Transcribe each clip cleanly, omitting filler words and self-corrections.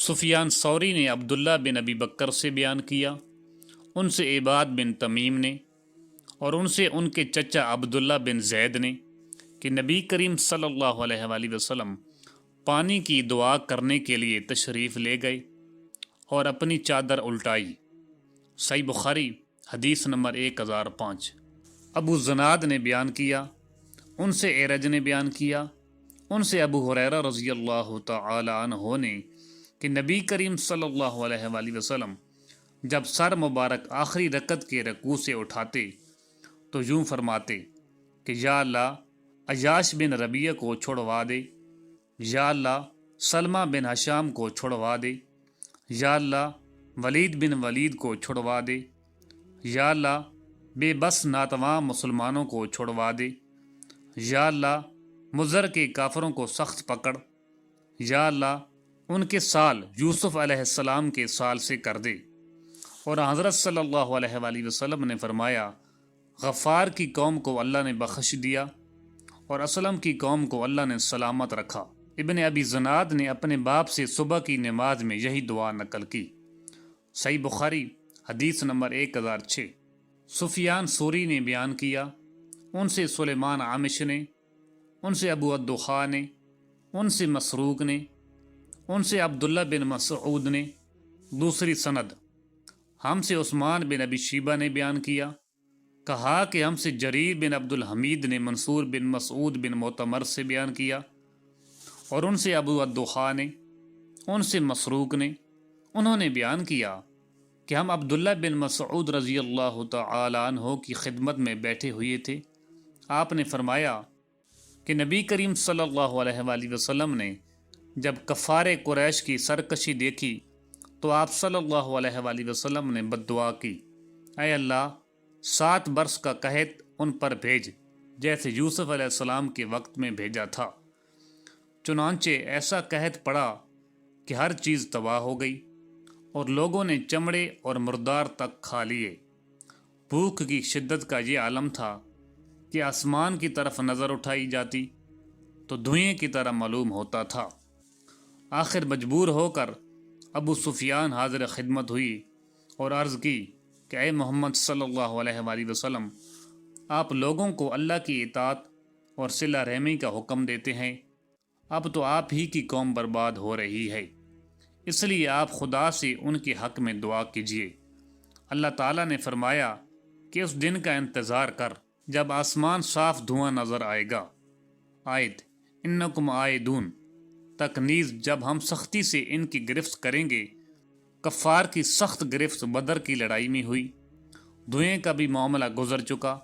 سفیان ثوری نے عبداللہ بن ابی بکر سے بیان کیا، ان سے عباد بن تمیم نے، اور ان سے ان کے چچا عبداللہ بن زید نے کہ نبی کریم صلی اللہ علیہ وآلہ وسلم پانی کی دعا کرنے کے لیے تشریف لے گئے اور اپنی چادر الٹائی۔ صحیح بخاری حدیث نمبر 1005۔ ابو زناد نے بیان کیا، ان سے اعرج نے بیان کیا، ان سے ابو ہریرہ رضی اللہ تعالی عنہ نے کہ نبی کریم صلی اللہ علیہ وآلہ وسلم جب سر مبارک آخری رکعت کے رکوع سے اٹھاتے تو یوں فرماتے کہ یا اللہ عیاش بن ربیعہ کو چھڑوا دے، یا اللہ سلمہ بن ہشام کو چھڑوا دے، یا اللہ ولید بن ولید کو چھڑوا دے، یا اللہ بے بس ناتواں مسلمانوں کو چھڑوا دے، یا اللہ مضر کے کافروں کو سخت پکڑ، یا اللہ ان کے سال یوسف علیہ السلام کے سال سے کر دے۔ اور حضرت صلی اللہ علیہ وآلہ وسلم نے فرمایا، غفار کی قوم کو اللہ نے بخش دیا اور اسلم کی قوم کو اللہ نے سلامت رکھا۔ ابن ابی زناد نے اپنے باپ سے صبح کی نماز میں یہی دعا نقل کی۔ صحیح بخاری حدیث نمبر 1006۔ سفیان ثوری نے بیان کیا، ان سے سلیمان عامش نے، ان سے ابو الدخاء نے، ان سے مسروق نے، ان سے عبداللہ بن مسعود نے۔ دوسری سند، ہم سے عثمان بن ابی شیبہ نے بیان کیا، کہا کہ ہم سے جریر بن عبد الحمید نے منصور بن مسعود بن معتمر سے بیان کیا، اور ان سے ابو الدخاء نے، ان سے مسروق نے، انہوں نے بیان کیا کہ ہم عبداللہ بن مسعود رضی اللہ تعالی عنہ کی خدمت میں بیٹھے ہوئے تھے۔ آپ نے فرمایا کہ نبی کریم صلی اللہ علیہ وآلہ وسلم نے جب کفار قریش کی سرکشی دیکھی تو آپ صلی اللہ علیہ وآلہ وسلم نے بد دعا کی، اے اللہ 7 برس کا قحط ان پر بھیج جیسے یوسف علیہ السلام کے وقت میں بھیجا تھا۔ چنانچہ ایسا قحط پڑا کہ ہر چیز تباہ ہو گئی اور لوگوں نے چمڑے اور مردار تک کھا لیے۔ بھوک کی شدت کا یہ عالم تھا کہ آسمان کی طرف نظر اٹھائی جاتی تو دھوئیں کی طرح معلوم ہوتا تھا۔ آخر مجبور ہو کر ابو سفیان حاضر خدمت ہوئی اور عرض کی کہ اے محمد صلی اللہ علیہ وآلہ وسلم، آپ لوگوں کو اللہ کی اطاعت اور صلہ رحمی کا حکم دیتے ہیں، اب تو آپ ہی کی قوم برباد ہو رہی ہے، اس لیے آپ خدا سے ان کے حق میں دعا کیجیے۔ اللہ تعالیٰ نے فرمایا کہ اس دن کا انتظار کر جب آسمان صاف دھواں نظر آئے گا۔ آیت انکم عائدون تک نیز جب ہم سختی سے ان کی گرفت کریں گے۔ کفار کی سخت گرفت بدر کی لڑائی میں ہوئی۔ دھوئیں کا بھی معاملہ گزر چکا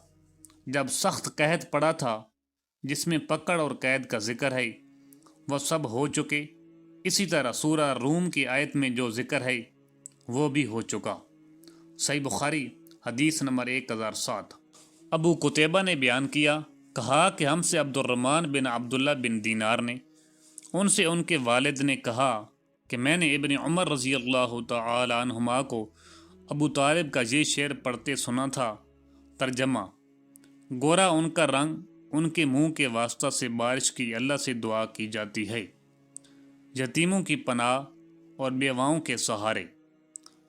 جب سخت قحط پڑا تھا جس میں پکڑ اور قید کا ذکر ہے، وہ سب ہو چکے۔ اسی طرح سورہ روم کی آیت میں جو ذکر ہے وہ بھی ہو چکا۔ صحیح بخاری حدیث نمبر 1007۔ ابو قتیبہ نے بیان کیا، کہا کہ ہم سے عبد الرحمن بن عبداللہ بن دینار نے، ان سے ان کے والد نے کہا کہ میں نے ابن عمر رضی اللہ تعالی عنہما کو ابو طالب کا یہ شعر پڑھتے سنا تھا۔ ترجمہ، گورا ان کا رنگ ان کے منہ کے واسطہ سے بارش کی اللہ سے دعا کی جاتی ہے، یتیموں کی پناہ اور بیواؤں کے سہارے۔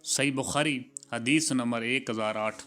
صحیح بخاری حدیث نمبر 1008۔